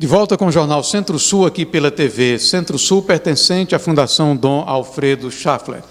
De volta com o Jornal Centro-Sul, aqui pela TV Centro-Sul, pertencente à Fundação Dom Alfredo Schaffler.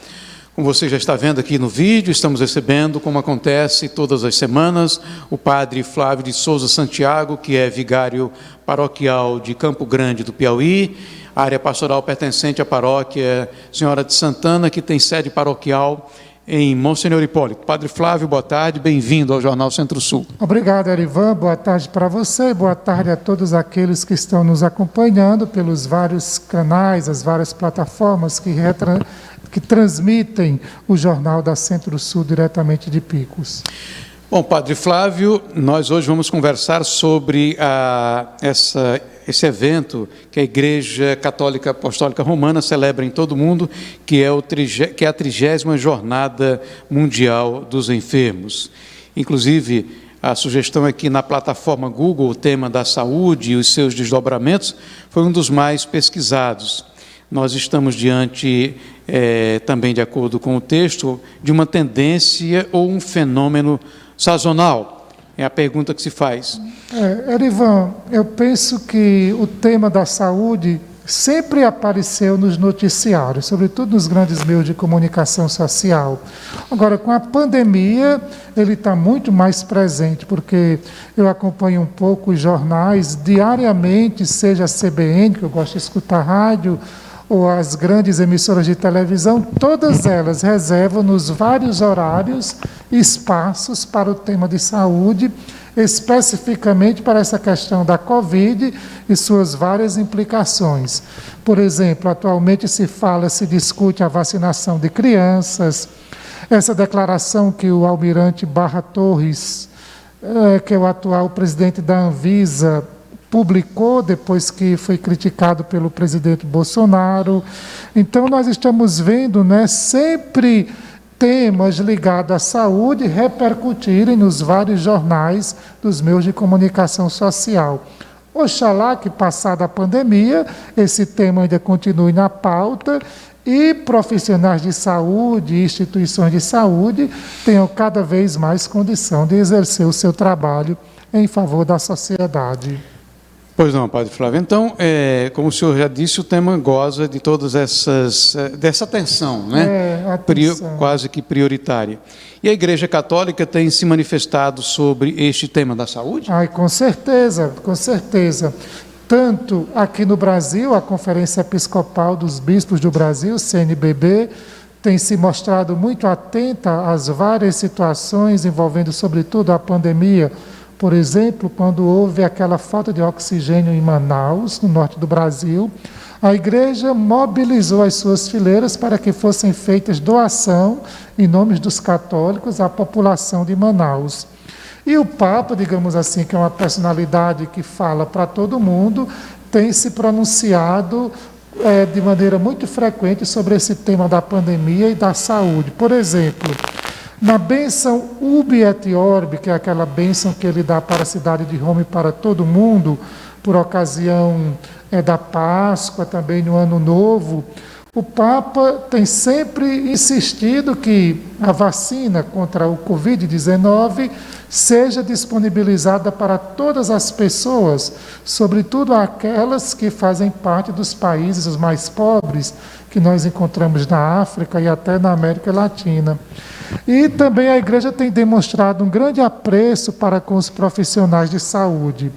Como você já está vendo aqui no vídeo, estamos recebendo, como acontece todas as semanas, o padre Flávio de Souza Santiago, que é vigário paroquial de Campo Grande do Piauí, área pastoral pertencente à paróquia Senhora de Santana, que tem sede paroquial em Monsenhor Hipólito. Padre Flávio, boa tarde, bem-vindo ao Jornal Centro-Sul. Obrigado, Erivan, boa tarde para você, boa tarde a todos aqueles que estão nos acompanhando pelos vários canais, as várias plataformas que transmitem o Jornal da Centro-Sul diretamente de Picos. Bom, Padre Flávio, nós hoje vamos conversar sobre esse evento que a Igreja Católica Apostólica Romana celebra em todo o mundo, que é a 30ª Jornada Mundial dos Enfermos. Inclusive, a sugestão é que na plataforma Google, o tema da saúde e os seus desdobramentos foi um dos mais pesquisados. Nós estamos diante, também de acordo com o texto, de uma tendência ou um fenômeno sazonal. É a pergunta que se faz. Erivan, eu penso que o tema da saúde sempre apareceu nos noticiários, sobretudo nos grandes meios de comunicação social. Agora, com a pandemia, ele está muito mais presente, porque eu acompanho um pouco os jornais diariamente, seja a CBN, que eu gosto de escutar rádio, ou as grandes emissoras de televisão, todas elas reservam nos vários horários espaços para o tema de saúde, especificamente para essa questão da Covid e suas várias implicações. Por exemplo, atualmente se discute a vacinação de crianças, essa declaração que o almirante Barra Torres, que é o atual presidente da Anvisa, publicou depois que foi criticado pelo presidente Bolsonaro. Então, nós estamos vendo, sempre temas ligados à saúde repercutirem nos vários jornais dos meios de comunicação social. Oxalá que, passada a pandemia, esse tema ainda continue na pauta e profissionais de saúde e instituições de saúde tenham cada vez mais condição de exercer o seu trabalho em favor da sociedade. Pois não, Padre Flávio. Então, como o senhor já disse, o tema goza de todas dessa atenção, atenção. Quase que prioritária. E a Igreja Católica tem se manifestado sobre este tema da saúde? Com certeza, com certeza. Tanto aqui no Brasil, a Conferência Episcopal dos Bispos do Brasil, CNBB, tem se mostrado muito atenta às várias situações envolvendo, sobretudo, a pandemia. Por exemplo, quando houve aquela falta de oxigênio em Manaus, no norte do Brasil, a igreja mobilizou as suas fileiras para que fossem feitas doação, em nome dos católicos, à população de Manaus. E o Papa, digamos assim, que é uma personalidade que fala para todo mundo, tem se pronunciado de maneira muito frequente sobre esse tema da pandemia e da saúde. Por exemplo, na bênção Urbi et Orbi, que é aquela bênção que ele dá para a cidade de Roma e para todo mundo, por ocasião da Páscoa, também no Ano Novo, o Papa tem sempre insistido que a vacina contra o Covid-19 seja disponibilizada para todas as pessoas, sobretudo aquelas que fazem parte dos países os mais pobres, que nós encontramos na África e até na América Latina. E também a igreja tem demonstrado um grande apreço para com os profissionais de saúde.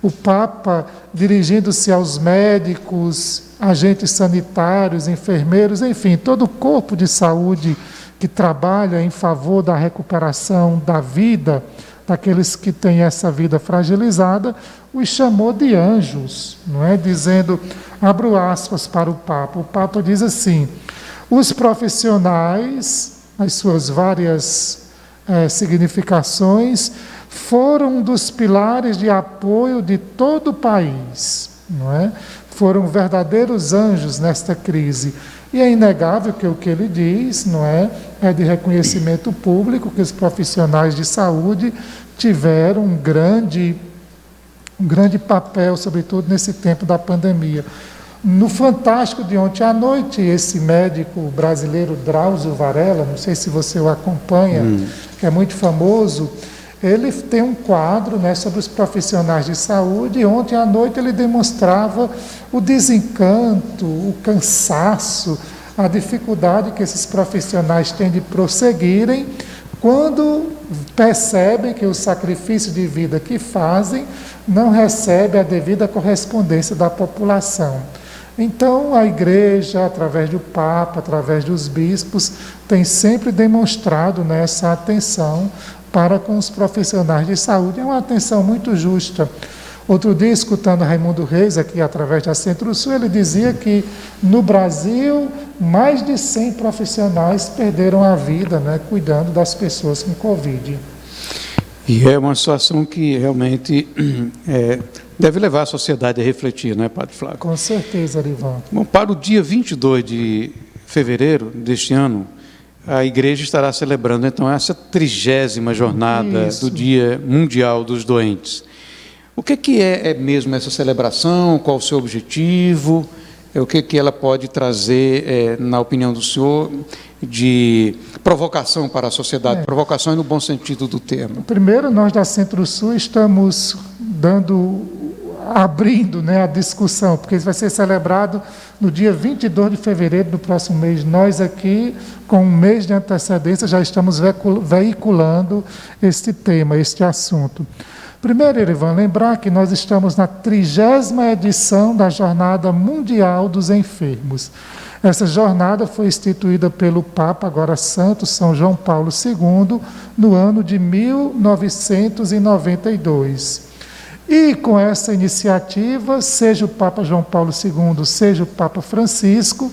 O Papa, dirigindo-se aos médicos, agentes sanitários, enfermeiros, enfim, todo o corpo de saúde que trabalha em favor da recuperação da vida daqueles que têm essa vida fragilizada, os chamou de anjos, dizendo, abro aspas para o Papa. O Papa diz assim: os profissionais, as suas várias significações, foram um dos pilares de apoio de todo o país, Foram verdadeiros anjos nesta crise. E é inegável que o que ele diz, é de reconhecimento público, que os profissionais de saúde tiveram um grande papel, sobretudo nesse tempo da pandemia. No Fantástico de ontem à noite, esse médico brasileiro, Drauzio Varela, não sei se você o acompanha, que é muito famoso, ele tem um quadro, né, sobre os profissionais de saúde, e ontem à noite ele demonstrava o desencanto, o cansaço, a dificuldade que esses profissionais têm de prosseguirem quando percebem que o sacrifício de vida que fazem não recebe a devida correspondência da população. Então, a Igreja, através do Papa, através dos bispos, tem sempre demonstrado nessa atenção para com os profissionais de saúde. É uma atenção muito justa. Outro dia, escutando Raimundo Reis, aqui através da Centro-Sul, ele dizia que no Brasil, mais de 100 profissionais perderam a vida, né, cuidando das pessoas com Covid. E é uma situação que realmente deve levar a sociedade a refletir, não é, Padre Flávio? Com certeza, Arivan. Bom, para o dia 22 de fevereiro deste ano, a Igreja estará celebrando, então, essa 30ª jornada do Dia Mundial dos Doentes. O que é mesmo essa celebração? Qual o seu objetivo? O que ela pode trazer, na opinião do senhor, de provocação para a sociedade? Provocação no bom sentido do termo. Primeiro, nós da Centro-Sul estamos abrindo, né, a discussão, porque isso vai ser celebrado no dia 22 de fevereiro do próximo mês. Nós aqui, com um mês de antecedência, já estamos veiculando este tema, este assunto. Primeiro, Erivan, lembrar que nós estamos na 30ª edição da Jornada Mundial dos Enfermos. Essa jornada foi instituída pelo Papa, agora Santo São João Paulo II, no ano de 1992. E com essa iniciativa, seja o Papa João Paulo II, seja o Papa Francisco,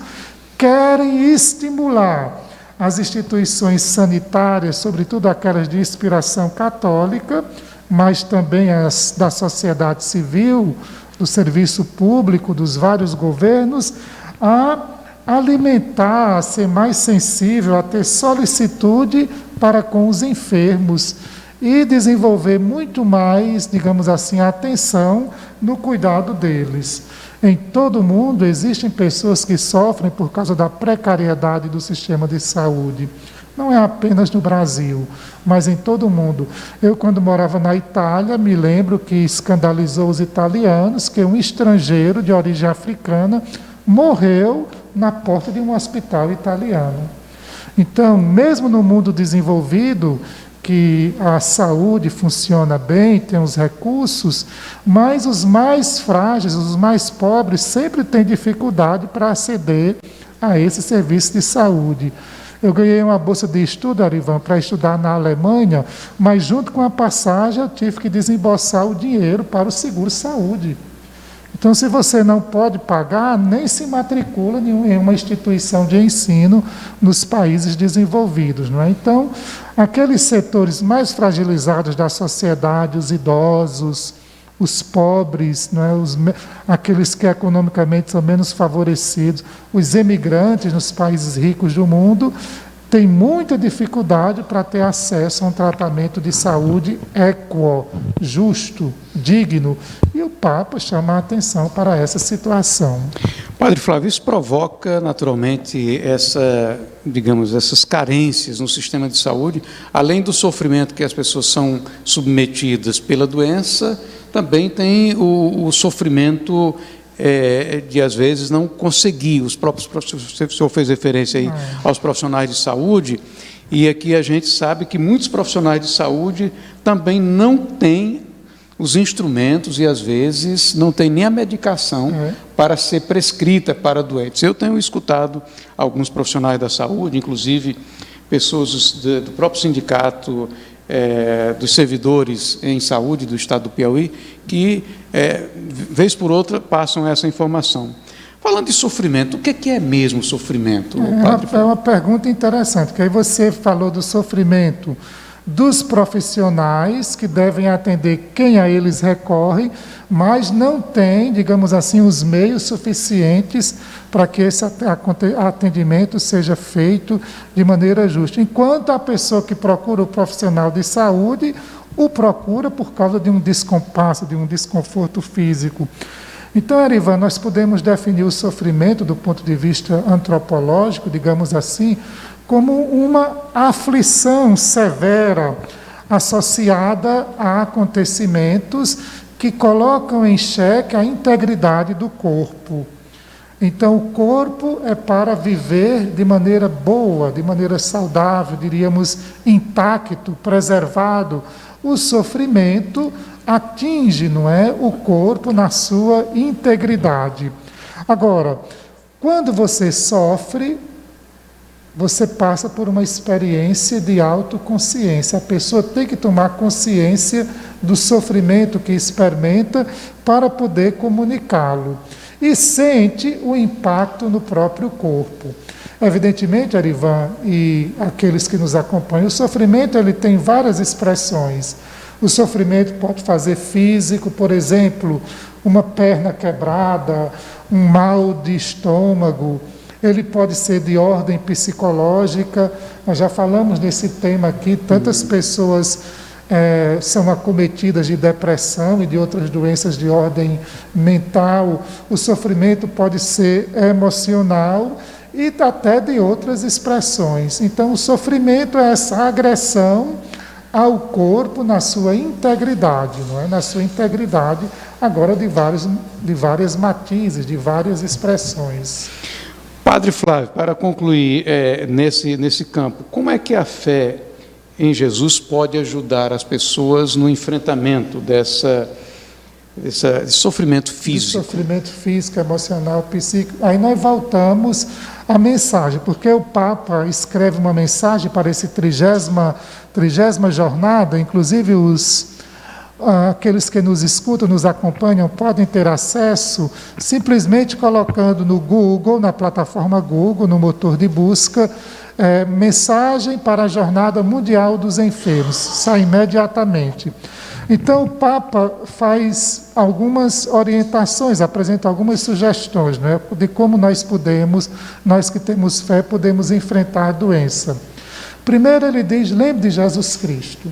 querem estimular as instituições sanitárias, sobretudo aquelas de inspiração católica, mas também as da sociedade civil, do serviço público, dos vários governos, a alimentar, a ser mais sensível, a ter solicitude para com os enfermos e desenvolver muito mais, digamos assim, a atenção no cuidado deles. Em todo o mundo existem pessoas que sofrem por causa da precariedade do sistema de saúde. Não é apenas no Brasil, mas em todo o mundo. Eu, quando morava na Itália, me lembro que escandalizou os italianos que um estrangeiro de origem africana morreu na porta de um hospital italiano. Então, mesmo no mundo desenvolvido, que a saúde funciona bem, tem os recursos, mas os mais frágeis, os mais pobres, sempre têm dificuldade para aceder a esse serviço de saúde. Eu ganhei uma bolsa de estudo, Arivan, para estudar na Alemanha, mas junto com a passagem eu tive que desembolsar o dinheiro para o seguro-saúde. Então, se você não pode pagar, nem se matricula em uma instituição de ensino nos países desenvolvidos, não é? Então, aqueles setores mais fragilizados da sociedade, os idosos, os pobres, não é? Aqueles que economicamente são menos favorecidos, os emigrantes nos países ricos do mundo, têm muita dificuldade para ter acesso a um tratamento de saúde equo, justo, digno. E o Papa chama a atenção para essa situação. Padre Flávio, isso provoca naturalmente essas carências no sistema de saúde, além do sofrimento que as pessoas são submetidas pela doença, também tem o sofrimento de, às vezes, não conseguir. Os próprios, o senhor fez referência aí aos profissionais de saúde, e aqui a gente sabe que muitos profissionais de saúde também não têm os instrumentos e, às vezes, não têm nem a medicação para ser prescrita para doentes. Eu tenho escutado alguns profissionais da saúde, inclusive pessoas do próprio sindicato dos servidores em saúde do estado do Piauí, que, vez por outra, passam essa informação. Falando de sofrimento, o que é mesmo sofrimento, Padre? É uma pergunta interessante, que aí você falou do sofrimento dos profissionais que devem atender quem a eles recorre, mas não tem, digamos assim, os meios suficientes para que esse atendimento seja feito de maneira justa. Enquanto a pessoa que procura o profissional de saúde o procura por causa de um descompasso, de um desconforto físico. Então, Erivan, nós podemos definir o sofrimento do ponto de vista antropológico, digamos assim, como uma aflição severa, associada a acontecimentos que colocam em xeque a integridade do corpo. Então, o corpo é para viver de maneira boa, de maneira saudável, diríamos intacto, preservado. O sofrimento atinge, não é, o corpo na sua integridade. Agora, quando você sofre, você passa por uma experiência de autoconsciência. A pessoa tem que tomar consciência do sofrimento que experimenta para poder comunicá-lo. E sente o impacto no próprio corpo. Evidentemente, Arivan e aqueles que nos acompanham, o sofrimento ele tem várias expressões. O sofrimento pode fazer físico, por exemplo, uma perna quebrada, um mal de estômago. Ele pode ser de ordem psicológica. Nós já falamos nesse tema aqui, tantas pessoas são acometidas de depressão e de outras doenças de ordem mental. O sofrimento pode ser emocional e até de outras expressões. Então, o sofrimento é essa agressão ao corpo na sua integridade, não é? Na sua integridade, agora de várias matizes, de várias expressões. Padre Flávio, para concluir nesse campo, como é que a fé em Jesus pode ajudar as pessoas no enfrentamento desse sofrimento físico? Sofrimento físico, emocional, psíquico. Aí nós voltamos à mensagem, porque o Papa escreve uma mensagem para esse 30ª jornada, inclusive aqueles que nos escutam, nos acompanham, podem ter acesso simplesmente colocando no Google, na plataforma Google, no motor de busca, mensagem para a Jornada Mundial dos Enfermos, sai imediatamente. Então o Papa faz algumas orientações, apresenta algumas sugestões, né, de como nós que temos fé, podemos enfrentar a doença. Primeiro ele diz, lembre de Jesus Cristo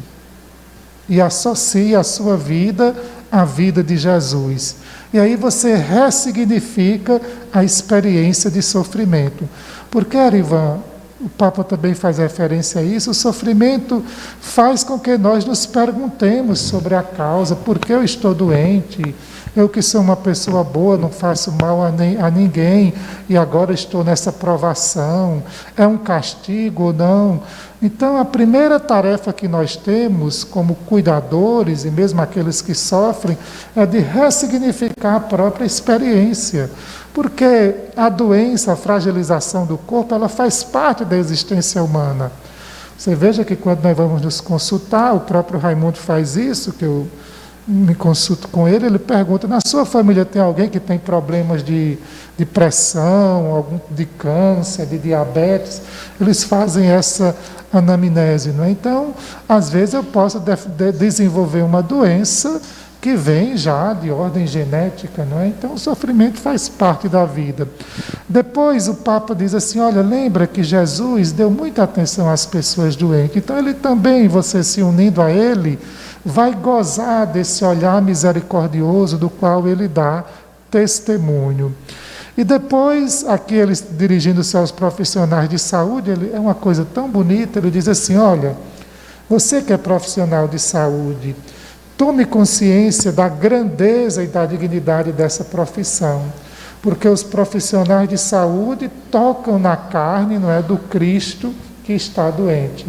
e associe a sua vida à vida de Jesus. E aí você ressignifica a experiência de sofrimento. Porque, Arivan, o Papa também faz referência a isso, o sofrimento faz com que nós nos perguntemos sobre a causa, por que eu estou doente? Eu que sou uma pessoa boa, não faço mal a ninguém, e agora estou nessa provação, é um castigo ou não? Então, a primeira tarefa que nós temos como cuidadores, e mesmo aqueles que sofrem, é de ressignificar a própria experiência. Porque a doença, a fragilização do corpo, ela faz parte da existência humana. Você veja que quando nós vamos nos consultar, o próprio Raimundo faz isso, que eu me consulto com ele, ele pergunta, na sua família tem alguém que tem problemas de pressão, algum de câncer, de diabetes? Eles fazem essa anamnese, não é? Então, às vezes eu posso desenvolver uma doença que vem já de ordem genética, não é? Então o sofrimento faz parte da vida. Depois o Papa diz assim, olha, lembra que Jesus deu muita atenção às pessoas doentes, então ele também, você se unindo a ele, vai gozar desse olhar misericordioso do qual ele dá testemunho. E depois, aqui ele dirigindo-se aos profissionais de saúde, é uma coisa tão bonita, ele diz assim, olha, você que é profissional de saúde, tome consciência da grandeza e da dignidade dessa profissão, porque os profissionais de saúde tocam na carne, não é, do Cristo que está doente.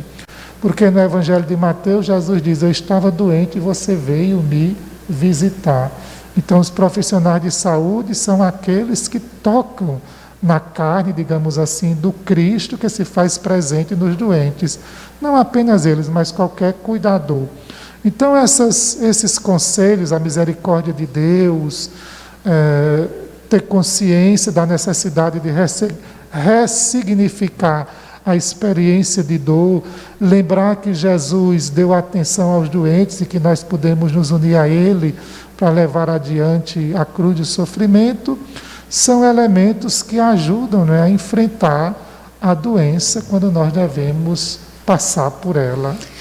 Porque no Evangelho de Mateus, Jesus diz, eu estava doente e você veio me visitar. Então, os profissionais de saúde são aqueles que tocam na carne, digamos assim, do Cristo que se faz presente nos doentes. Não apenas eles, mas qualquer cuidador. Então, esses conselhos, a misericórdia de Deus, ter consciência da necessidade de ressignificar a experiência de dor, lembrar que Jesus deu atenção aos doentes e que nós podemos nos unir a Ele para levar adiante a cruz de sofrimento, são elementos que ajudam, né, a enfrentar a doença quando nós devemos passar por ela.